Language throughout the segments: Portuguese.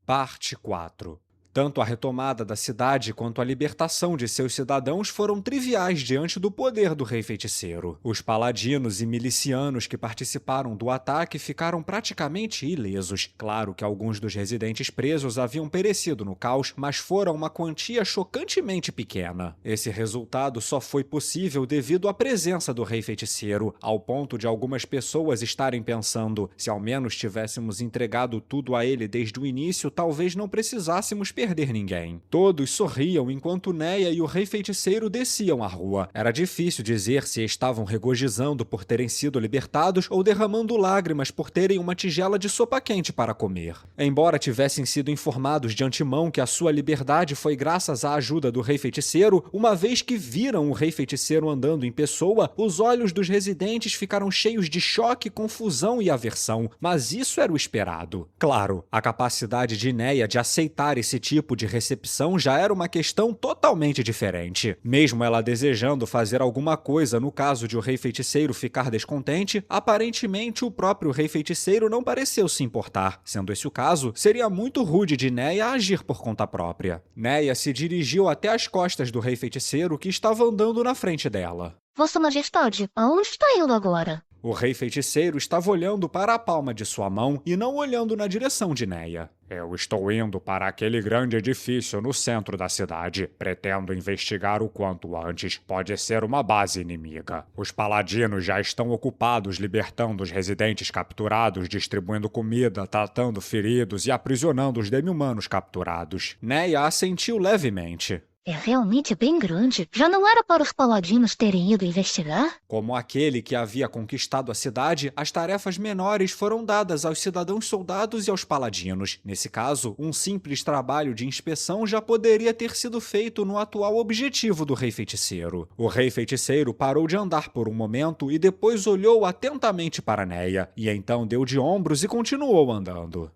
Parte 4. Tanto a retomada da cidade quanto a libertação de seus cidadãos foram triviais diante do poder do rei feiticeiro. Os paladinos e milicianos que participaram do ataque ficaram praticamente ilesos. Claro que alguns dos residentes presos haviam perecido no caos, mas foram uma quantia chocantemente pequena. Esse resultado só foi possível devido à presença do rei feiticeiro, ao ponto de algumas pessoas estarem pensando: se ao menos tivéssemos entregado tudo a ele desde o início, talvez não precisássemos perder ninguém. Todos sorriam enquanto Neia e o rei feiticeiro desciam a rua. Era difícil dizer se estavam regozijando por terem sido libertados ou derramando lágrimas por terem uma tigela de sopa quente para comer. Embora tivessem sido informados de antemão que a sua liberdade foi graças à ajuda do rei feiticeiro, uma vez que viram o rei feiticeiro andando em pessoa, os olhos dos residentes ficaram cheios de choque, confusão e aversão. Mas isso era o esperado. Claro, a capacidade de Neia de aceitar esse tipo de recepção já era uma questão totalmente diferente. Mesmo ela desejando fazer alguma coisa no caso de o rei feiticeiro ficar descontente, aparentemente o próprio rei feiticeiro não pareceu se importar. Sendo esse o caso, seria muito rude de Neia agir por conta própria. Neia se dirigiu até as costas do rei feiticeiro que estava andando na frente dela. Vossa Majestade, aonde está indo agora? O rei feiticeiro estava olhando para a palma de sua mão e não olhando na direção de Neia. Eu estou indo para aquele grande edifício no centro da cidade. Pretendo investigar o quanto antes. Pode ser uma base inimiga. Os paladinos já estão ocupados libertando os residentes capturados, distribuindo comida, tratando feridos e aprisionando os demi-humanos capturados. Neia assentiu levemente. É realmente bem grande. Já não era para os paladinos terem ido investigar? Como aquele que havia conquistado a cidade, as tarefas menores foram dadas aos cidadãos soldados e aos paladinos. Nesse caso, um simples trabalho de inspeção já poderia ter sido feito no atual objetivo do rei feiticeiro. O rei feiticeiro parou de andar por um momento e depois olhou atentamente para Neia, e então deu de ombros e continuou andando.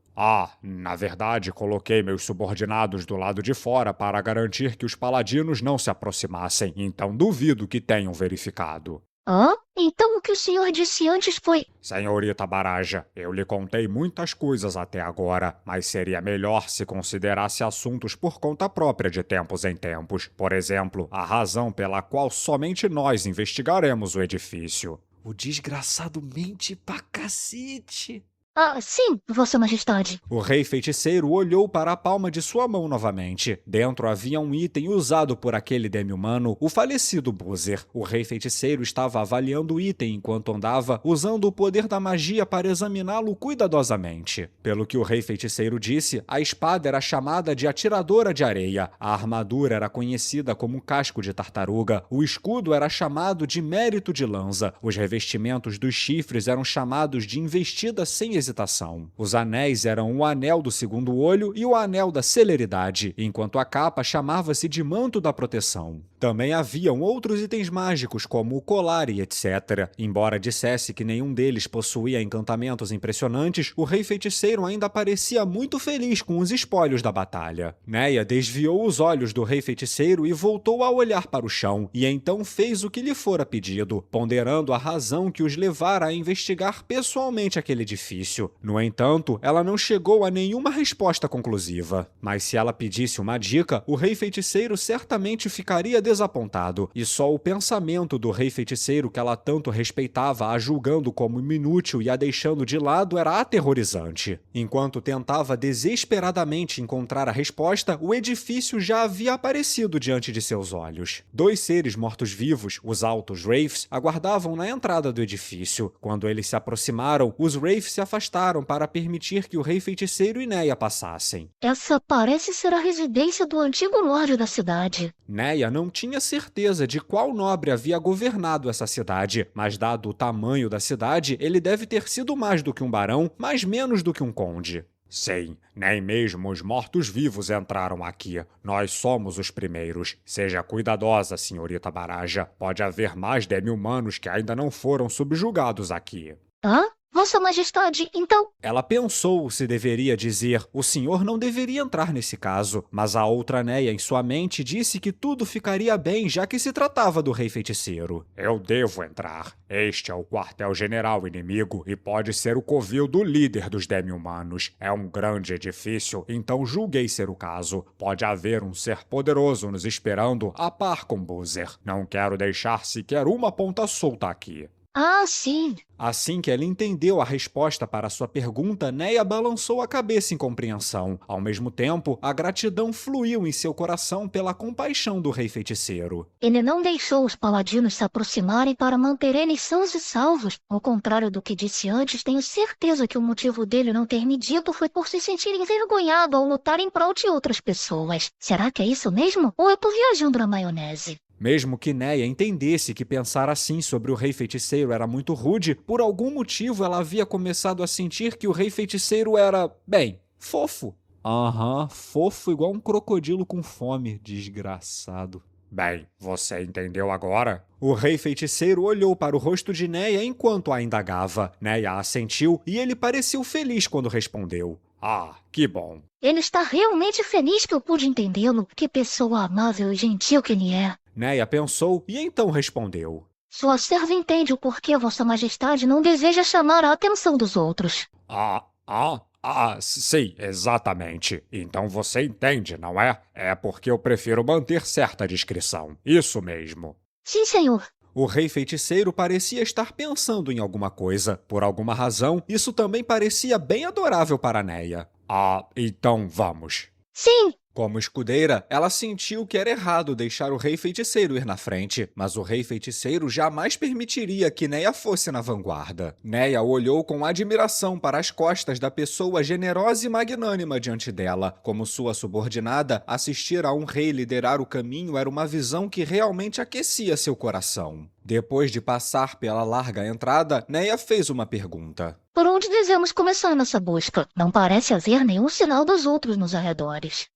Na verdade, coloquei meus subordinados do lado de fora para garantir que os paladinos não se aproximassem, então duvido que tenham verificado. Então o que o senhor disse antes foi... Senhorita Baraja, eu lhe contei muitas coisas até agora, mas seria melhor se considerasse assuntos por conta própria de tempos em tempos. Por exemplo, a razão pela qual somente nós investigaremos o edifício. O desgraçado mente pra cacete. Sim, Vossa Majestade. O rei feiticeiro olhou para a palma de sua mão novamente. Dentro havia um item usado por aquele demi-humano, o falecido Boozer. O rei feiticeiro estava avaliando o item enquanto andava, usando o poder da magia para examiná-lo cuidadosamente. Pelo que o rei feiticeiro disse, a espada era chamada de atiradora de areia, a armadura era conhecida como casco de tartaruga, o escudo era chamado de mérito de lança, os revestimentos dos chifres eram chamados de investida sem hesitação. Os anéis eram o anel do segundo olho e o anel da celeridade, enquanto a capa chamava-se de manto da proteção. Também haviam outros itens mágicos, como o colar e etc. Embora dissesse que nenhum deles possuía encantamentos impressionantes, o rei feiticeiro ainda parecia muito feliz com os espólios da batalha. Neia desviou os olhos do rei feiticeiro e voltou a olhar para o chão, e então fez o que lhe fora pedido, ponderando a razão que os levara a investigar pessoalmente aquele edifício. No entanto, ela não chegou a nenhuma resposta conclusiva. Mas se ela pedisse uma dica, o rei feiticeiro certamente ficaria desapontado, e só o pensamento do rei feiticeiro que ela tanto respeitava a julgando como inútil e a deixando de lado era aterrorizante. Enquanto tentava desesperadamente encontrar a resposta, o edifício já havia aparecido diante de seus olhos. Dois seres mortos-vivos, os altos Wraiths, aguardavam na entrada do edifício. Quando eles se aproximaram, os Wraiths se afastaram para permitir que o rei feiticeiro e Neia passassem. Essa parece ser a residência do antigo lorde da cidade. Neia não tinha certeza de qual nobre havia governado essa cidade, mas dado o tamanho da cidade, ele deve ter sido mais do que um barão, mas menos do que um conde. Sim, nem mesmo os mortos-vivos entraram aqui. Nós somos os primeiros. Seja cuidadosa, senhorita Baraja. Pode haver mais demi-humanos que ainda não foram subjugados aqui. Vossa Majestade, então... Ela pensou se deveria dizer: o senhor não deveria entrar nesse caso, mas a outra Neia em sua mente disse que tudo ficaria bem, já que se tratava do rei feiticeiro. Eu devo entrar. Este é o quartel-general inimigo e pode ser o covil do líder dos demi-humanos. É um grande edifício, então julguei ser o caso. Pode haver um ser poderoso nos esperando a par com Boozer. Não quero deixar sequer uma ponta solta aqui. Ah, sim. Assim que ela entendeu a resposta para sua pergunta, Neia balançou a cabeça em compreensão. Ao mesmo tempo, a gratidão fluiu em seu coração pela compaixão do rei feiticeiro. Ele não deixou os paladinos se aproximarem para manter eles sãos e salvos. Ao contrário do que disse antes, tenho certeza que o motivo dele não ter me dito foi por se sentir envergonhado ao lutar em prol de outras pessoas. Será que é isso mesmo? Ou eu tô viajando na maionese? Mesmo que Neia entendesse que pensar assim sobre o rei feiticeiro era muito rude, por algum motivo ela havia começado a sentir que o rei feiticeiro era, bem, fofo. Fofo igual um crocodilo com fome, desgraçado. Bem, você entendeu agora? O rei feiticeiro olhou para o rosto de Neia enquanto a indagava. Neia assentiu e ele pareceu feliz quando respondeu. Ah, que bom. Ele está realmente feliz que eu pude entendê-lo. Que pessoa amável e gentil que ele é. Neia pensou e então respondeu. Sua serva entende o porquê Vossa Majestade não deseja chamar a atenção dos outros. Sim, exatamente. Então você entende, não é? É porque eu prefiro manter certa discrição. Isso mesmo. Sim, senhor. O rei feiticeiro parecia estar pensando em alguma coisa. Por alguma razão, isso também parecia bem adorável para Neia. Então vamos. Sim. Como escudeira, ela sentiu que era errado deixar o rei feiticeiro ir na frente, mas o rei feiticeiro jamais permitiria que Neia fosse na vanguarda. Neia olhou com admiração para as costas da pessoa generosa e magnânima diante dela. Como sua subordinada, assistir a um rei liderar o caminho era uma visão que realmente aquecia seu coração. Depois de passar pela larga entrada, Neia fez uma pergunta. Por onde devemos começar nossa busca? Não parece haver nenhum sinal dos outros nos arredores.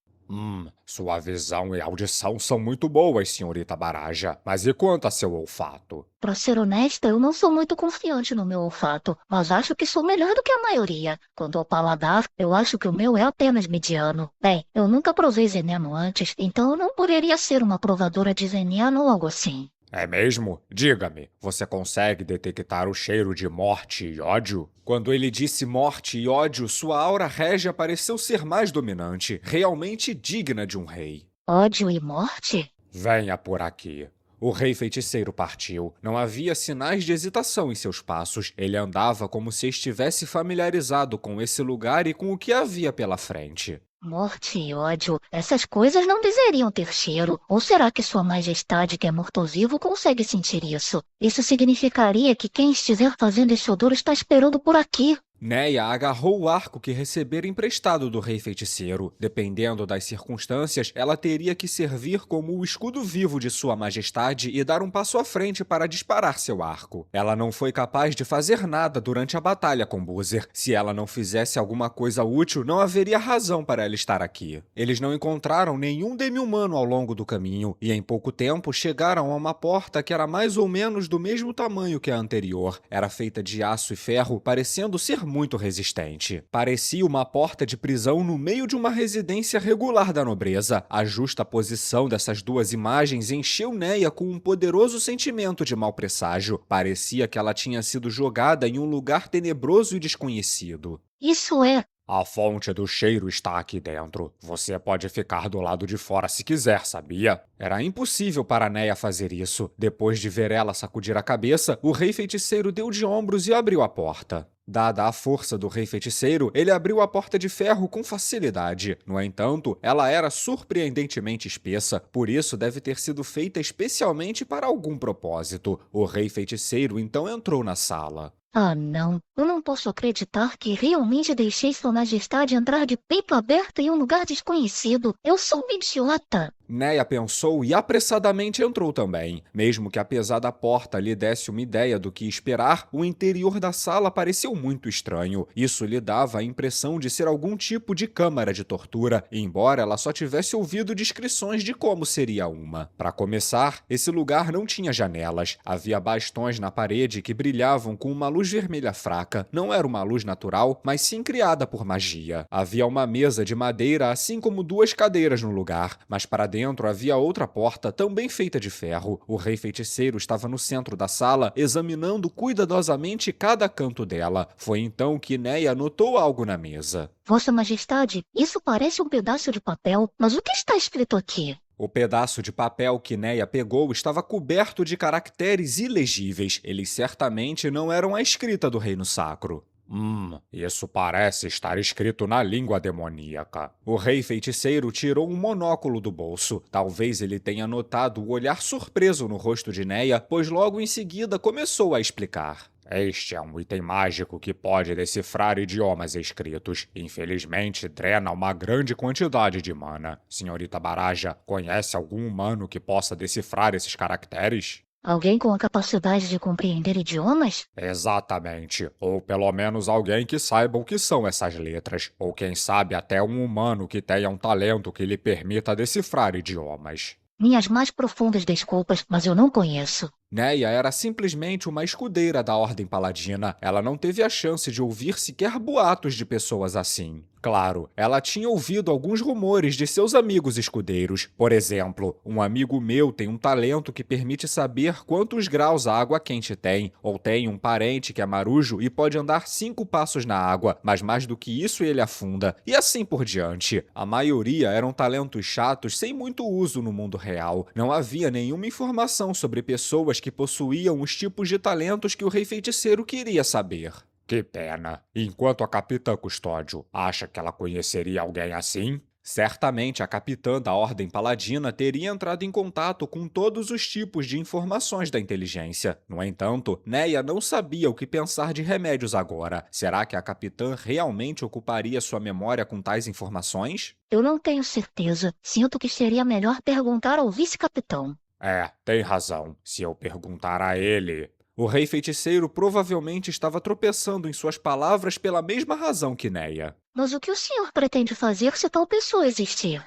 Sua visão e audição são muito boas, senhorita Baraja. Mas e quanto a seu olfato? Pra ser honesta, eu não sou muito confiante no meu olfato, mas acho que sou melhor do que a maioria. Quanto ao paladar, eu acho que o meu é apenas mediano. Bem, eu nunca provei veneno antes, então eu não poderia ser uma provadora de veneno ou algo assim. É mesmo? Diga-me, você consegue detectar o cheiro de morte e ódio? Quando ele disse morte e ódio, sua aura régia pareceu ser mais dominante, realmente digna de um rei. Ódio e morte? Venha por aqui. O rei feiticeiro partiu. Não havia sinais de hesitação em seus passos. Ele andava como se estivesse familiarizado com esse lugar e com o que havia pela frente. Morte e ódio, essas coisas não deveriam ter cheiro. Ou será que Sua Majestade, que é morto-vivo, consegue sentir isso? Isso significaria que quem estiver fazendo esse odor está esperando por aqui. Neia agarrou o arco que recebera emprestado do rei feiticeiro. Dependendo das circunstâncias, ela teria que servir como o escudo vivo de Sua Majestade e dar um passo à frente para disparar seu arco. Ela não foi capaz de fazer nada durante a batalha com Boozer. Se ela não fizesse alguma coisa útil, não haveria razão para ela estar aqui. Eles não encontraram nenhum demi-humano ao longo do caminho, e em pouco tempo chegaram a uma porta que era mais ou menos do mesmo tamanho que a anterior. Era feita de aço e ferro, parecendo ser muito resistente. Parecia uma porta de prisão no meio de uma residência regular da nobreza. A justa posição dessas duas imagens encheu Neia com um poderoso sentimento de mau presságio. Parecia que ela tinha sido jogada em um lugar tenebroso e desconhecido. Isso é... A fonte do cheiro está aqui dentro. Você pode ficar do lado de fora se quiser, sabia? Era impossível para Neia fazer isso. Depois de ver ela sacudir a cabeça, o rei feiticeiro deu de ombros e abriu a porta. Dada a força do rei feiticeiro, ele abriu a porta de ferro com facilidade. No entanto, ela era surpreendentemente espessa, por isso deve ter sido feita especialmente para algum propósito. O rei feiticeiro então entrou na sala. Ah, não. Eu não posso acreditar que realmente deixei Sua Majestade entrar de peito aberto em um lugar desconhecido. Eu sou uma idiota. Neia pensou e apressadamente entrou também. Mesmo que a pesada porta lhe desse uma ideia do que esperar, o interior da sala pareceu muito estranho. Isso lhe dava a impressão de ser algum tipo de câmara de tortura, embora ela só tivesse ouvido descrições de como seria uma. Para começar, esse lugar não tinha janelas. Havia bastões na parede que brilhavam com uma luz vermelha fraca. Não era uma luz natural, mas sim criada por magia. Havia uma mesa de madeira, assim como 2 cadeiras no lugar, mas para dentro havia outra porta, também feita de ferro. O rei feiticeiro estava no centro da sala, examinando cuidadosamente cada canto dela. Foi então que Neia notou algo na mesa. Vossa Majestade, isso parece um pedaço de papel, mas o que está escrito aqui? O pedaço de papel que Neia pegou estava coberto de caracteres ilegíveis. Eles certamente não eram a escrita do Reino Sacro. Isso parece estar escrito na língua demoníaca. O rei feiticeiro tirou um monóculo do bolso. Talvez ele tenha notado o olhar surpreso no rosto de Neia, pois logo em seguida começou a explicar. Este é um item mágico que pode decifrar idiomas escritos. Infelizmente, drena uma grande quantidade de mana. Senhorita Baraja, conhece algum humano que possa decifrar esses caracteres? Alguém com a capacidade de compreender idiomas? Exatamente. Ou pelo menos alguém que saiba o que são essas letras. Ou quem sabe até um humano que tenha um talento que lhe permita decifrar idiomas. Minhas mais profundas desculpas, mas eu não conheço. Neia era simplesmente uma escudeira da Ordem Paladina. Ela não teve a chance de ouvir sequer boatos de pessoas assim. Claro, ela tinha ouvido alguns rumores de seus amigos escudeiros. Por exemplo, um amigo meu tem um talento que permite saber quantos graus a água quente tem, ou tem um parente que é marujo e pode andar 5 passos na água, mas mais do que isso ele afunda, e assim por diante. A maioria eram talentos chatos sem muito uso no mundo real. Não havia nenhuma informação sobre pessoas que possuíam os tipos de talentos que o rei feiticeiro queria saber. Que pena. Enquanto a capitã Custódio acha que ela conheceria alguém assim? Certamente a capitã da Ordem Paladina teria entrado em contato com todos os tipos de informações da inteligência. No entanto, Neia não sabia o que pensar de remédios agora. Será que a capitã realmente ocuparia sua memória com tais informações? Eu não tenho certeza. Sinto que seria melhor perguntar ao vice-capitão. Tem razão. Se eu perguntar a ele... O rei feiticeiro provavelmente estava tropeçando em suas palavras pela mesma razão que Neia. Mas o que o senhor pretende fazer se tal pessoa existir?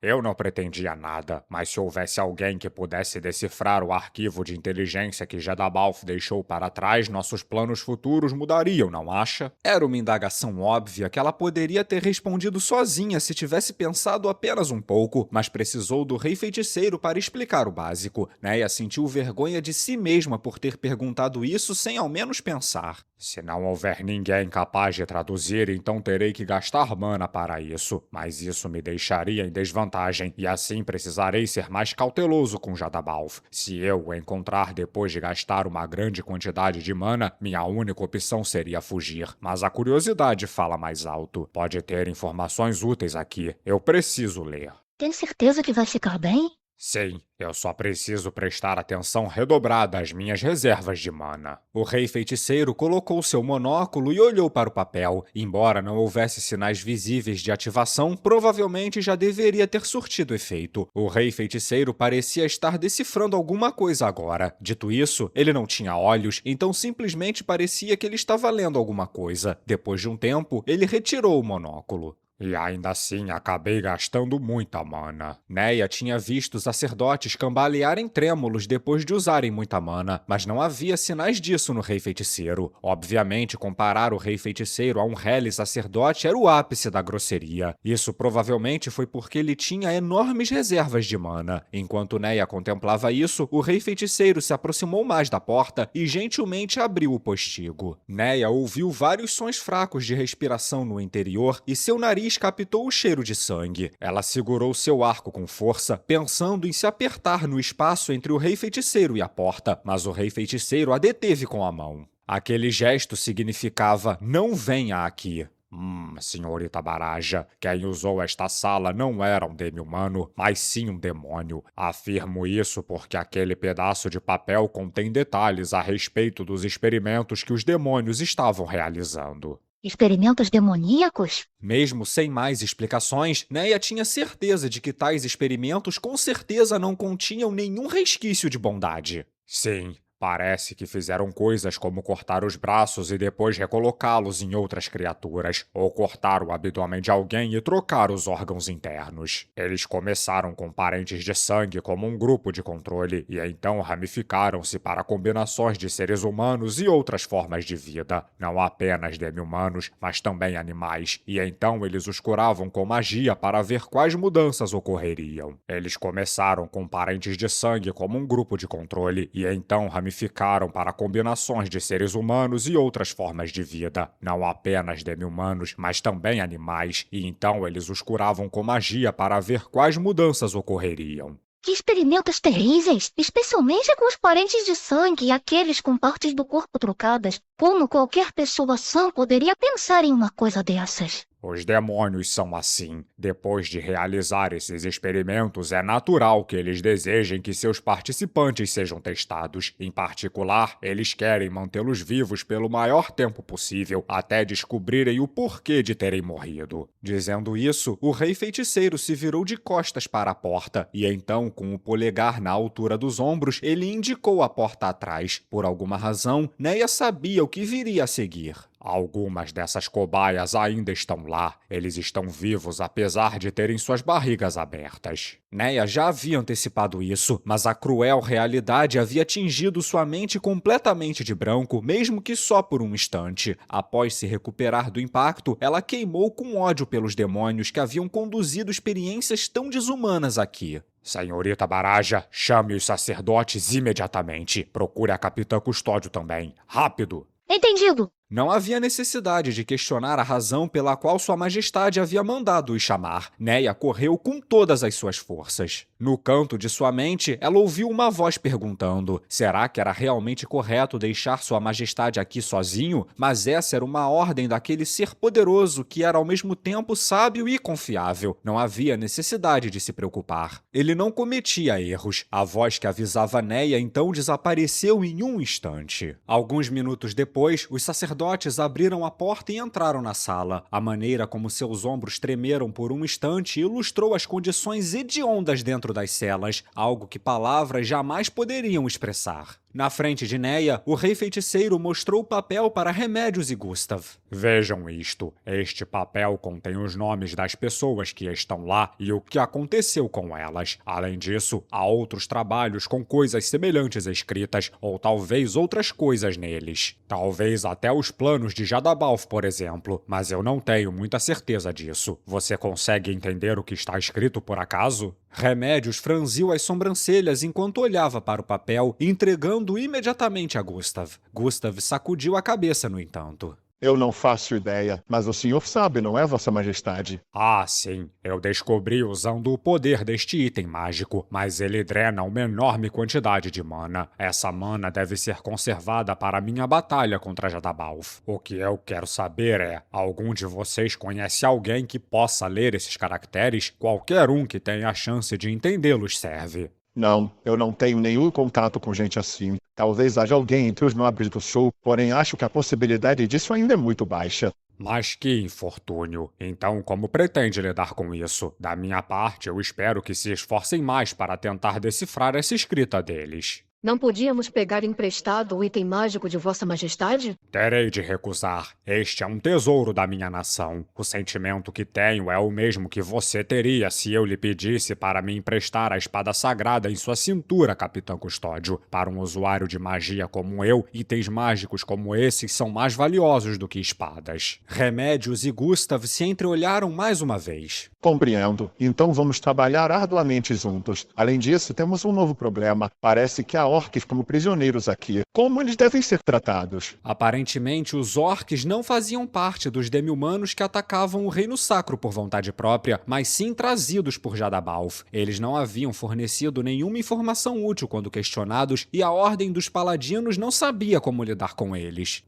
Eu não pretendia nada, mas se houvesse alguém que pudesse decifrar o arquivo de inteligência que Jadabalf deixou para trás, nossos planos futuros mudariam, não acha? Era uma indagação óbvia que ela poderia ter respondido sozinha se tivesse pensado apenas um pouco, mas precisou do rei feiticeiro para explicar o básico. Neia sentiu vergonha de si mesma por ter perguntado isso sem ao menos pensar. Se não houver ninguém capaz de traduzir, então terei que gastar mana para isso, mas isso me deixaria em desvantagem, e assim precisarei ser mais cauteloso com Jadabalf. Se eu o encontrar depois de gastar uma grande quantidade de mana, minha única opção seria fugir. Mas a curiosidade fala mais alto. Pode ter informações úteis aqui. Eu preciso ler. Tem certeza que vai ficar bem? Sim, eu só preciso prestar atenção redobrada às minhas reservas de mana. O rei feiticeiro colocou seu monóculo e olhou para o papel. Embora não houvesse sinais visíveis de ativação, provavelmente já deveria ter surtido efeito. O rei feiticeiro parecia estar decifrando alguma coisa agora. Dito isso, ele não tinha olhos, então simplesmente parecia que ele estava lendo alguma coisa. Depois de um tempo, ele retirou o monóculo. E ainda assim acabei gastando muita mana. Neia tinha visto os sacerdotes cambalearem trêmulos depois de usarem muita mana, mas não havia sinais disso no rei feiticeiro. Obviamente, comparar o rei feiticeiro a um rele sacerdote era o ápice da grosseria. Isso provavelmente foi porque ele tinha enormes reservas de mana. Enquanto Neia contemplava isso, o rei feiticeiro se aproximou mais da porta e gentilmente abriu o postigo. Neia ouviu vários sons fracos de respiração no interior e seu nariz captou o cheiro de sangue. Ela segurou seu arco com força, pensando em se apertar no espaço entre o rei feiticeiro e a porta, mas o rei feiticeiro a deteve com a mão. Aquele gesto significava: não venha aqui. Senhorita Baraja, quem usou esta sala não era um demi-humano, mas sim um demônio. Afirmo isso porque aquele pedaço de papel contém detalhes a respeito dos experimentos que os demônios estavam realizando. Experimentos demoníacos? Mesmo sem mais explicações, Neia tinha certeza de que tais experimentos com certeza não continham nenhum resquício de bondade. Sim, parece que fizeram coisas como cortar os braços e depois recolocá-los em outras criaturas, ou cortar o abdômen de alguém e trocar os órgãos internos. Eles começaram com parentes de sangue como um grupo de controle e então ramificaram-se para combinações de seres humanos e outras formas de vida, não apenas demi-humanos, mas também animais, e então eles os curavam com magia para ver quais mudanças ocorreriam. Eles começaram com parentes de sangue como um grupo de controle e então ramificaram para combinações de seres humanos e outras formas de vida, não apenas demi-humanos, mas também animais, e então eles os curavam com magia para ver quais mudanças ocorreriam. Que experimentos terríveis, especialmente com os parentes de sangue e aqueles com partes do corpo trocadas. Como qualquer pessoa sã poderia pensar em uma coisa dessas? Os demônios são assim. Depois de realizar esses experimentos, é natural que eles desejem que seus participantes sejam testados. Em particular, eles querem mantê-los vivos pelo maior tempo possível, até descobrirem o porquê de terem morrido. Dizendo isso, o rei feiticeiro se virou de costas para a porta, e então, com o polegar na altura dos ombros, ele indicou a porta atrás. Por alguma razão, Neia sabia o que viria a seguir. Algumas dessas cobaias ainda estão lá. Eles estão vivos apesar de terem suas barrigas abertas. Neia já havia antecipado isso, mas a cruel realidade havia tingido sua mente completamente de branco, mesmo que só por um instante. Após se recuperar do impacto, ela queimou com ódio pelos demônios que haviam conduzido experiências tão desumanas aqui. Senhorita Baraja, chame os sacerdotes imediatamente. Procure a Capitã Custódio também. Rápido! Entendido. Não havia necessidade de questionar a razão pela qual Sua Majestade havia mandado-os chamar. Neia correu com todas as suas forças. No canto de sua mente, ela ouviu uma voz perguntando: será que era realmente correto deixar Sua Majestade aqui sozinho? Mas essa era uma ordem daquele ser poderoso que era ao mesmo tempo sábio e confiável. Não havia necessidade de se preocupar. Ele não cometia erros. A voz que avisava Neia então desapareceu em um instante. Alguns minutos depois, os sacerdotes abriram a porta e entraram na sala. A maneira como seus ombros tremeram por um instante ilustrou as condições hediondas dentro das celas, algo que palavras jamais poderiam expressar. Na frente de Neia, o rei feiticeiro mostrou o papel para Remédios e Gustav. Vejam isto. Este papel contém os nomes das pessoas que estão lá e o que aconteceu com elas. Além disso, há outros trabalhos com coisas semelhantes escritas, ou talvez outras coisas neles. Talvez até os planos de Jadabalf, por exemplo, mas eu não tenho muita certeza disso. Você consegue entender o que está escrito por acaso? Remédios franziu as sobrancelhas enquanto olhava para o papel, entregando imediatamente a Gustav. Gustav sacudiu a cabeça, no entanto. Eu não faço ideia, mas o senhor sabe, não é, Vossa Majestade? Ah, sim. Eu descobri usando o poder deste item mágico, mas ele drena uma enorme quantidade de mana. Essa mana deve ser conservada para minha batalha contra Jadabalf. O que eu quero saber é, algum de vocês conhece alguém que possa ler esses caracteres? Qualquer um que tenha a chance de entendê-los serve. Não, eu não tenho nenhum contato com gente assim. Talvez haja alguém entre os nobres do sul, porém acho que a possibilidade disso ainda é muito baixa. Mas que infortúnio. Então, como pretende lidar com isso? Da minha parte, eu espero que se esforcem mais para tentar decifrar essa escrita deles. Não podíamos pegar emprestado o item mágico de Vossa Majestade? Terei de recusar. Este é um tesouro da minha nação. O sentimento que tenho é o mesmo que você teria se eu lhe pedisse para me emprestar a espada sagrada em sua cintura, Capitã Custódio. Para um usuário de magia como eu, itens mágicos como esses são mais valiosos do que espadas. Remédios e Gustav se entreolharam mais uma vez. Compreendo. Então vamos trabalhar arduamente juntos. Além disso, temos um novo problema. Parece que há orques como prisioneiros aqui. Como eles devem ser tratados? Aparentemente, os orques não faziam parte dos demi-humanos que atacavam o Reino Sacro por vontade própria, mas sim trazidos por Jadabalf. Eles não haviam fornecido nenhuma informação útil quando questionados e a Ordem dos Paladinos não sabia como lidar com eles.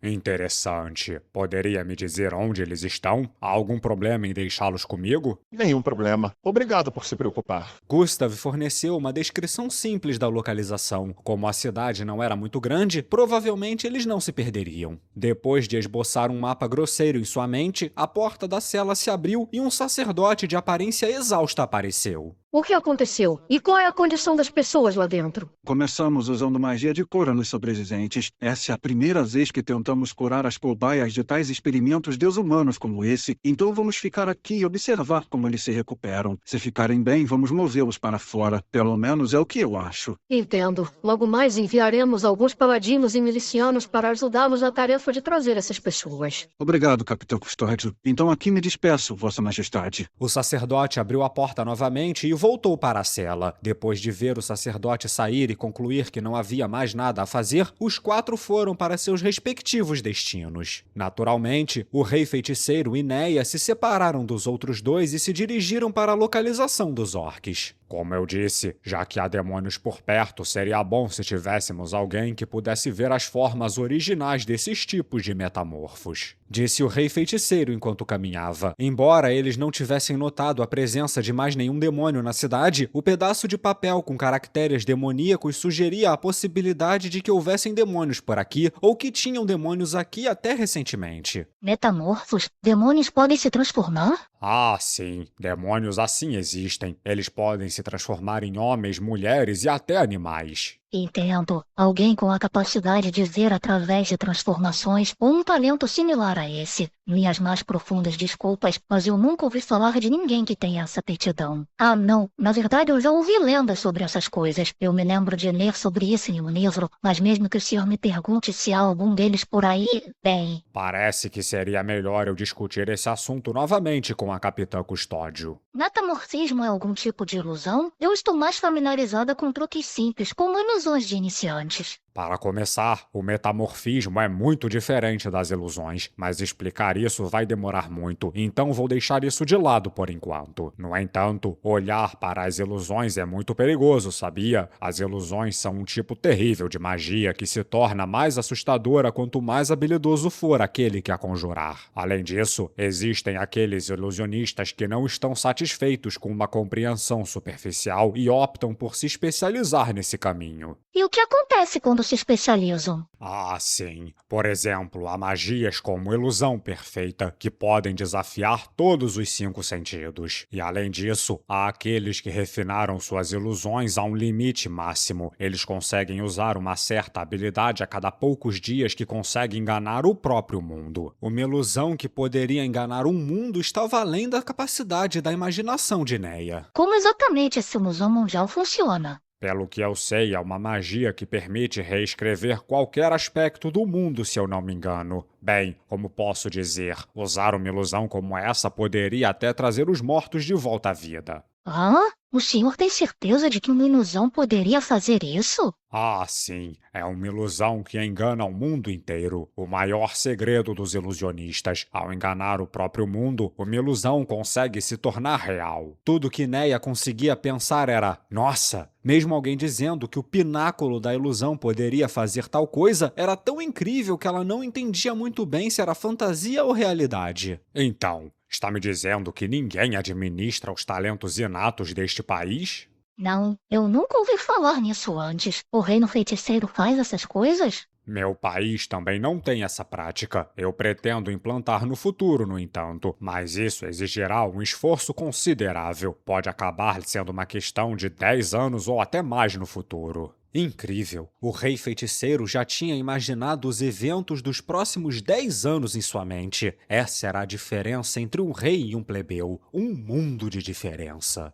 Interessante. Poderia me dizer onde eles estão? Há algum problema em deixá-los comigo? Nenhum problema. Obrigado por se preocupar. Gustav forneceu uma descrição simples da localização localização. Como a cidade não era muito grande, provavelmente eles não se perderiam. Depois de esboçar um mapa grosseiro em sua mente, a porta da cela se abriu e um sacerdote de aparência exausta apareceu. O que aconteceu? E qual é a condição das pessoas lá dentro? Começamos usando magia de cura nos sobreviventes. Essa é a primeira vez que tentamos curar as cobaias de tais experimentos desumanos como esse. Então vamos ficar aqui e observar como eles se recuperam. Se ficarem bem, vamos movê-los para fora. Pelo menos é o que eu acho. Entendo. Logo mais enviaremos alguns paladinos e milicianos para ajudá-los na tarefa de trazer essas pessoas. Obrigado, Capitão Custódio. Então aqui me despeço, Vossa Majestade. O sacerdote abriu a porta novamente e voltou para a cela. Depois de ver o sacerdote sair e concluir que não havia mais nada a fazer, os 4 foram para seus respectivos destinos. Naturalmente, o rei feiticeiro e Neia se separaram dos outros 2 e se dirigiram para a localização dos orques. Como eu disse, já que há demônios por perto, seria bom se tivéssemos alguém que pudesse ver as formas originais desses tipos de metamorfos, disse o rei feiticeiro enquanto caminhava. Embora eles não tivessem notado a presença de mais nenhum demônio na cidade, o pedaço de papel com caracteres demoníacos sugeria a possibilidade de que houvessem demônios por aqui ou que tinham demônios aqui até recentemente. Metamorfos? Demônios podem se transformar? Ah, sim. Demônios assim existem. Eles podem se transformar em homens, mulheres e até animais. Entendo. Alguém com a capacidade de ver através de transformações ou um talento similar a esse. Minhas mais profundas desculpas, mas eu nunca ouvi falar de ninguém que tenha essa aptidão. Ah, não. Na verdade, eu já ouvi lendas sobre essas coisas. Eu me lembro de ler sobre isso em um livro, mas mesmo que o senhor me pergunte se há algum deles por aí, bem... Parece que seria melhor eu discutir esse assunto novamente com a Capitã Custódio. Metamorfismo é algum tipo de ilusão? Eu estou mais familiarizada com truques simples, como ilusões de iniciantes. Para começar, o metamorfismo é muito diferente das ilusões, mas explicar isso vai demorar muito, então vou deixar isso de lado por enquanto. No entanto, olhar para as ilusões é muito perigoso, sabia? As ilusões são um tipo terrível de magia que se torna mais assustadora quanto mais habilidoso for aquele que a conjurar. Além disso, existem aqueles ilusionistas que não estão satisfeitos com uma compreensão superficial e optam por se especializar nesse caminho. E o que acontece quando se especializam? Ah, sim. Por exemplo, há magias como ilusão perfeita, que podem desafiar todos os 5 sentidos. E além disso, há aqueles que refinaram suas ilusões a um limite máximo. Eles conseguem usar uma certa habilidade a cada poucos dias que consegue enganar o próprio mundo. Uma ilusão que poderia enganar um mundo estava além da capacidade da imaginação de Neia. Como exatamente essa ilusão mundial funciona? Pelo que eu sei, é uma magia que permite reescrever qualquer aspecto do mundo, se eu não me engano. Bem, como posso dizer, usar uma ilusão como essa poderia até trazer os mortos de volta à vida. Ah? O senhor tem certeza de que uma ilusão poderia fazer isso? Ah, sim. É uma ilusão que engana o mundo inteiro. O maior segredo dos ilusionistas. Ao enganar o próprio mundo, uma ilusão consegue se tornar real. Tudo que Neia conseguia pensar era, nossa, mesmo alguém dizendo que o pináculo da ilusão poderia fazer tal coisa, era tão incrível que ela não entendia muito bem se era fantasia ou realidade. Então, está me dizendo que ninguém administra os talentos inatos deste país? Não, eu nunca ouvi falar nisso antes. O reino feiticeiro faz essas coisas? Meu país também não tem essa prática. Eu pretendo implantar no futuro, no entanto, mas isso exigirá um esforço considerável. Pode acabar sendo uma questão de 10 anos ou até mais no futuro. Incrível! O rei feiticeiro já tinha imaginado os eventos dos próximos 10 anos em sua mente. Essa era a diferença entre um rei e um plebeu. Um mundo de diferença.